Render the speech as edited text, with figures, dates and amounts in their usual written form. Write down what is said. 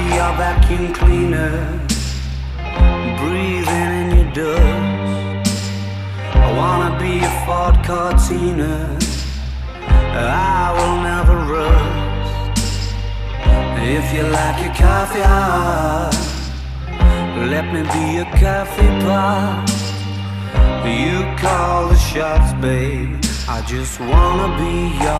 your vacuum cleaner, breathing in your dust. I wanna be a Ford Cortina, I will never rust. If you like your coffee hot, let me be a coffee pot. You call the shots, babe, I just wanna be your